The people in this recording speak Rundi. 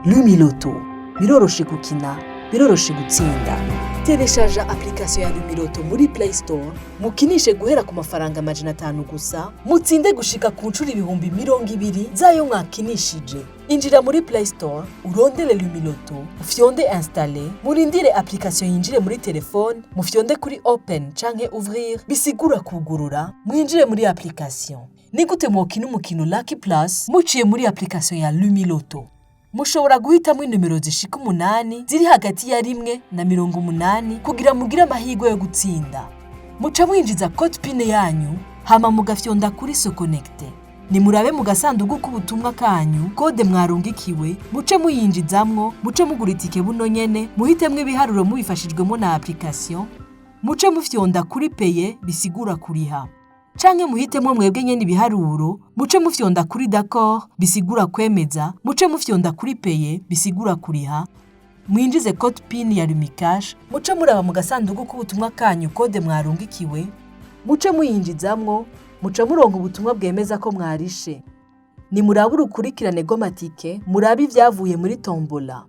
Lumiloto biroroshe gukina, biroroshe gutsinda. Tereshaja application ya Lumiloto muri Play Store, mukinishe guhera ku mafaranga 500 gusa, mutsinde gushika ku ncuro 20,000 zayo mwakinishije. Injira muri Play Store, urondere Lumiloto, ufyonde installer, murindire application yinjire muri telefone, mufyonde kuri open canke ouvrir, bisigura kugurura, mwinjire muri application. Nigute mwokina umukino Lucky Plus, muciye muri application ya Lumiloto. Mushobora guhitamwo inimero zishika 8 ziri hagati ya 1 na 80 kugira mugire amahirwe yo gutsinda. Muca mwinjiza code PIN yanyu, hama mugafyonda kuri So Connecte. Nimurabe mu gasanduku k'ubutumwa kanyu kode mwarungikiwe, muce muyinjizamwo, muce mugura itike buno nyene, muhitemwe ibiharuro mubifashijwemo na application, muce mufyonda kuri paye bisigura kuriha. Canke muhitemwe mwebwe nyene ibiharuro, muce mufyonda kuri d'accord bisigura kwemeza, muce mufyonda kuri paye bisigura kuriha. Mwinjize code PIN ya Lumicash, muce muraba mu gasanduku k'ubutumwa kanyu kode mwarungikiwe, muce muyinjizamwo, muca muronka ubutumwa bwemeza ko mwarishe. Ni muraba urukurikirane rw'amatike, murabe ivyavuye muri tombola.